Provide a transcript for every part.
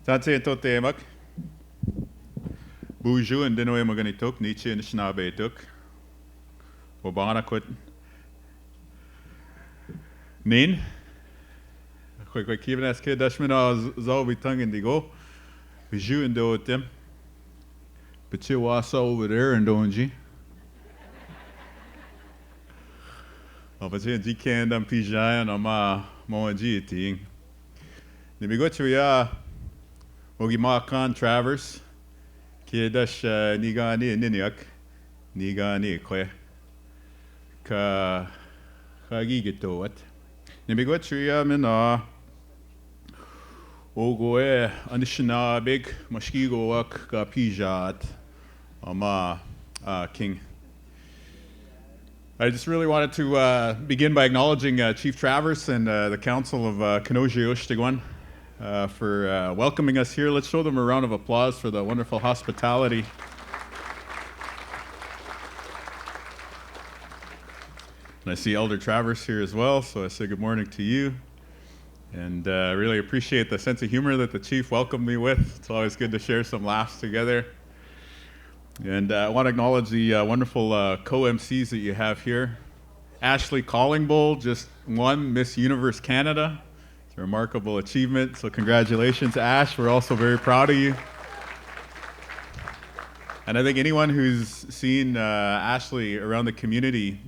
Tatse to temak. Buju and Dinoy Maganitok, Nietzsche and Schnabe took. Obana quit. Nin. Quick, even as kid Dashman Zobi tongue in the go. Buju and do it them. But you was over there and don't you? But you can't damn Pijan or ma Moaji thing. The Bigotuya Ogimakan Travers. Kidash Nigani Niniak. Nigani Kwe. Ka Hagigito what? The Bigotuya Mina Ogoe Anishina Big Mashkigo Wak Ka Pijat or ma King. I just really wanted to begin by acknowledging Chief Travers and the Council of Kinew for welcoming us here. Let's show them a round of applause for the wonderful hospitality. And I see Elder Travers here as well, so I say good morning to you. And I really appreciate the sense of humor that the Chief welcomed me with. It's always good to share some laughs together. And I want to acknowledge the wonderful co-MCs that you have here. Ashley Collingbull just won Miss Universe Canada. It's a remarkable achievement, so congratulations, Ash. We're also very proud of you. And I think anyone who's seen Ashley around the community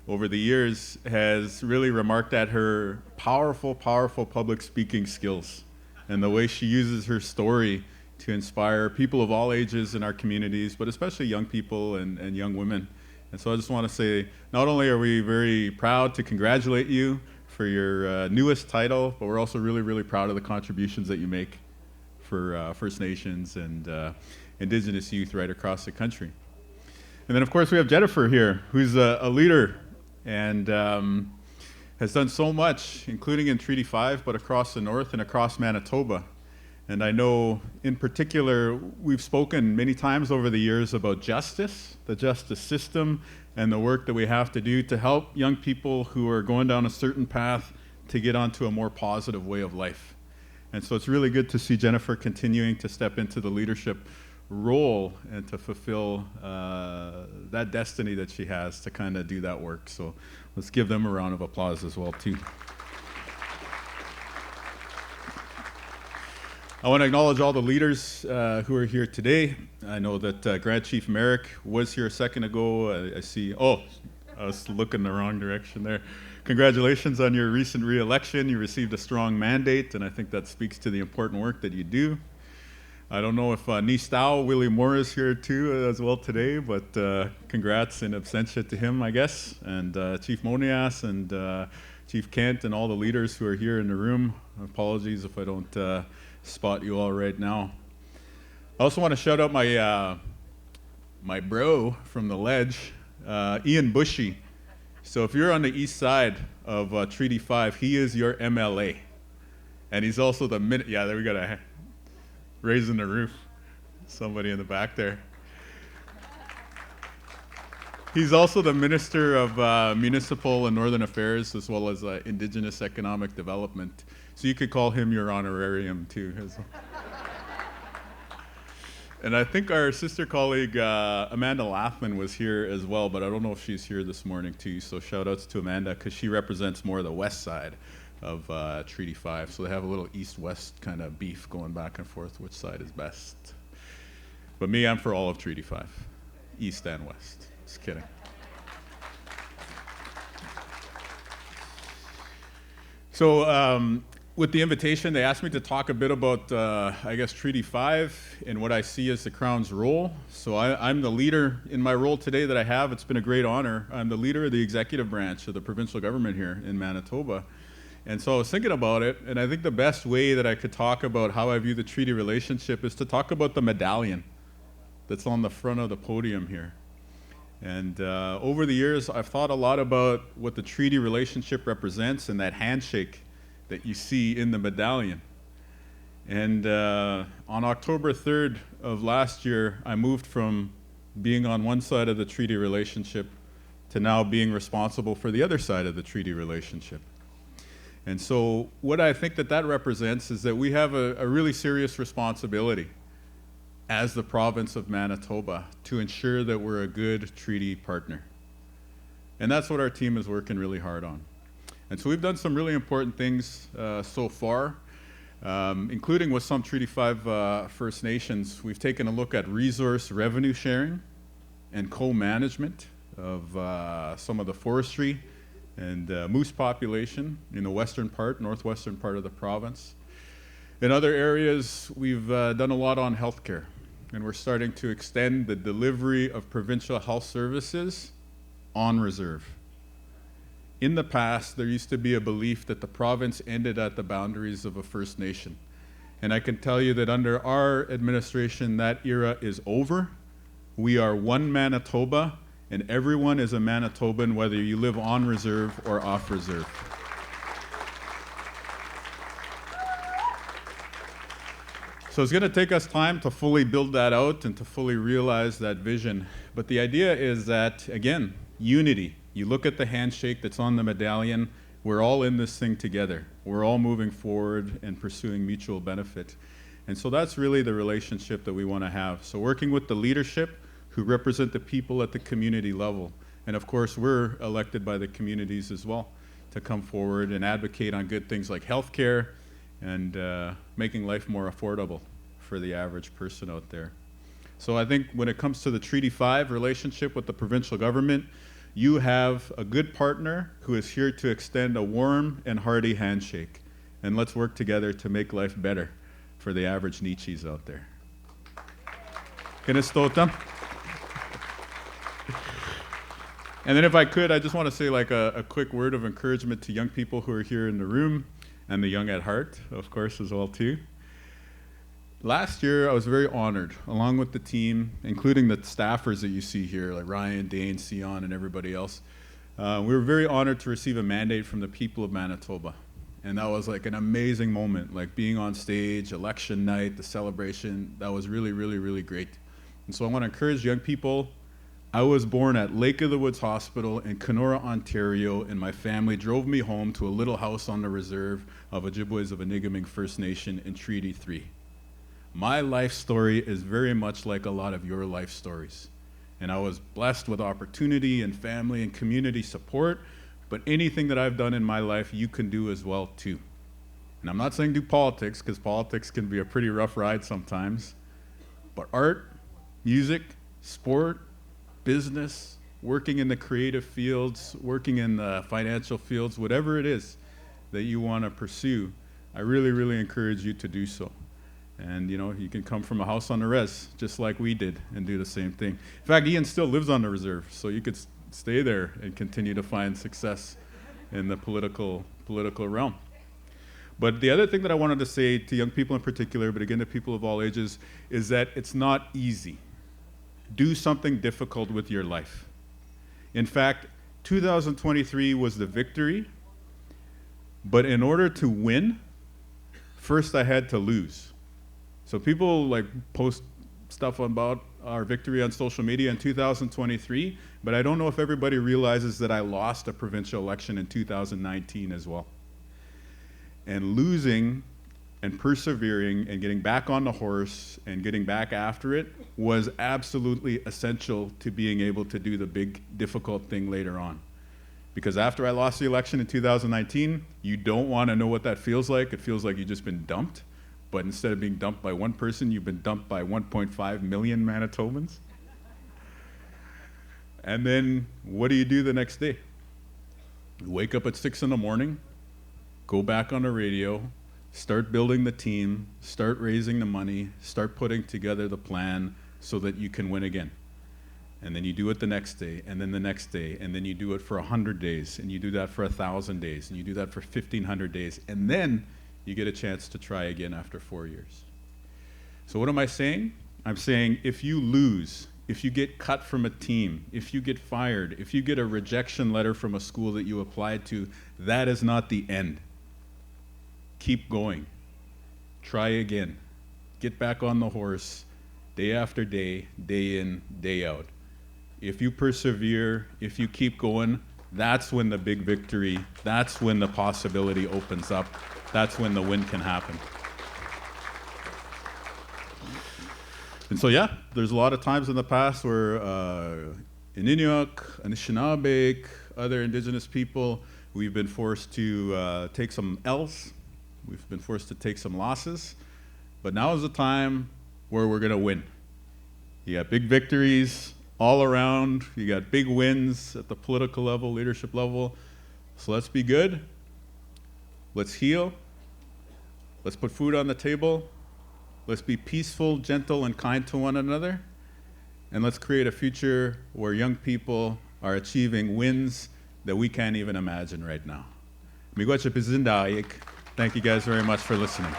over the years has really remarked at her powerful public speaking skills and the way she uses her story to inspire people of all ages in our communities, but especially young people and young women. And so I just want to say, not only are we very proud to congratulate you for your newest title, but we're also really proud of the contributions that you make for First Nations and Indigenous youth right across the country. And then of course we have Jennifer here, who's a leader and has done so much, including in Treaty 5, but across the north and across Manitoba. And I know, in particular, we've spoken many times over the years about justice, the justice system, and the work that we have to do to help young people who are going down a certain path to get onto a more positive way of life. And so it's really good to see Jennifer continuing to step into the leadership role and to fulfill that destiny that she has to kind of do that work. So let's give them a round of applause as well, too. I want to acknowledge all the leaders who are here today. I know that Grand Chief Merrick was here a second ago. I see, I was looking the wrong direction there. Congratulations on your recent re-election. You received a strong mandate, and I think that speaks to the important work that you do. I don't know if Nistao, Willie Moore is here too as well today, but congrats in absentia to him, I guess. And Chief Monias and Chief Kent and all the leaders who are here in the room. Apologies if I don't spot you all right now. I also want to shout out my my bro from the ledge, Ian Bushy. So if you're on the east side of Treaty 5, he is your MLA. And he's also the there we got a raising the roof. Somebody in the back there. He's also the Minister of Municipal and Northern Affairs, as well as Indigenous Economic Development. So you could call him your honorarium too. And I think our sister colleague Amanda Lathman was here as well, but I don't know if she's here this morning too. So shout outs to Amanda because she represents more of the west side of Treaty 5. So they have a little east-west kind of beef going back and forth, which side is best. But me, I'm for all of Treaty 5, east and west. Just kidding. So with the invitation, they asked me to talk a bit about, I guess, Treaty 5 and what I see as the Crown's role. So I'm the leader in my role today that I have. It's been a great honor. I'm the leader of the executive branch of the provincial government here in Manitoba. And so I was thinking about it, and I think the best way that I could talk about how I view the treaty relationship is to talk about the medallion that's on the front of the podium here. And over the years, I've thought a lot about what the treaty relationship represents and that handshake that you see in the medallion. And on October 3rd of last year, I moved from being on one side of the treaty relationship to now being responsible for the other side of the treaty relationship. And so what I think that that represents is that we have a really serious responsibility as the province of Manitoba to ensure that we're a good treaty partner. And that's what our team is working really hard on. And so we've done some really important things so far, including with some Treaty 5 First Nations. We've taken a look at resource revenue sharing and co-management of some of the forestry and moose population in the northwestern part of the province. In other areas, we've done a lot on healthcare, and we're starting to extend the delivery of provincial health services on reserve. In the past, there used to be a belief that the province ended at the boundaries of a First Nation. And I can tell you that under our administration, that era is over. We are one Manitoba, and everyone is a Manitoban, whether you live on reserve or off reserve. So it's going to take us time to fully build that out and to fully realize that vision. But the idea is that, again, unity. You look at the handshake that's on the medallion, we're all in this thing together. We're all moving forward and pursuing mutual benefit. And so that's really the relationship that we want to have. So working with the leadership who represent the people at the community level. And of course, we're elected by the communities as well to come forward and advocate on good things like healthcare and making life more affordable for the average person out there. So I think when it comes to the Treaty 5 relationship with the provincial government, you have a good partner who is here to extend a warm and hearty handshake. And let's work together to make life better for the average Nichis out there. Kinestota. And then if I could, I just want to say like a quick word of encouragement to young people who are here in the room and the young at heart, of course, as well too. Last year, I was very honored, along with the team, including the staffers that you see here, like Ryan, Dane, Sion, and everybody else. We were very honored to receive a mandate from the people of Manitoba. And that was like an amazing moment, like being on stage, election night, the celebration. That was really, really, really great. And so I want to encourage young people. I was born at Lake of the Woods Hospital in Kenora, Ontario, and my family drove me home to a little house on the reserve of Ojibways of Enigaming First Nation in Treaty 3. My life story is very much like a lot of your life stories. And I was blessed with opportunity and family and community support, but anything that I've done in my life, you can do as well too. And I'm not saying do politics, because politics can be a pretty rough ride sometimes, but art, music, sport, business, working in the creative fields, working in the financial fields, whatever it is that you want to pursue, I really, really encourage you to do so. And you know, you can come from a house on the res, just like we did, and do the same thing. In fact, Ian still lives on the reserve, so you could stay there and continue to find success in the political realm. But the other thing that I wanted to say to young people in particular, but again to people of all ages, is that it's not easy. Do something difficult with your life. In fact, 2023 was the victory, but in order to win, first I had to lose. So people like post stuff about our victory on social media in 2023, but I don't know if everybody realizes that I lost a provincial election in 2019 as well. And losing and persevering and getting back on the horse and getting back after it was absolutely essential to being able to do the big, difficult thing later on. Because after I lost the election in 2019, you don't want to know what that feels like. It feels like you've just been dumped. But instead of being dumped by one person, you've been dumped by 1.5 million Manitobans. And then what do you do the next day? You wake up at 6 in the morning, go back on the radio, start building the team, start raising the money, start putting together the plan so that you can win again. And then you do it the next day, and then the next day, and then you do it for 100 days, and you do that for 1,000 days, and you do that for 1,500 days, and then you get a chance to try again after 4 years. So what am I saying? I'm saying if you lose, if you get cut from a team, if you get fired, if you get a rejection letter from a school that you applied to, that is not the end. Keep going. Try again. Get back on the horse day after day, day in, day out. If you persevere, if you keep going, That's when the big victory, that's when the possibility opens up, that's when the win can happen. And so yeah, there's a lot of times in the past where Inukjuak, Anishinaabe, other indigenous people, we've been forced to take some L's, we've been forced to take some losses, but now is the time where we're gonna win. You got big victories all around, you got big wins at the political level, leadership level, so let's be good, let's heal, let's put food on the table, let's be peaceful, gentle, and kind to one another, and let's create a future where young people are achieving wins that we can't even imagine right now. Miigwech Pizindaik. Thank you guys very much for listening.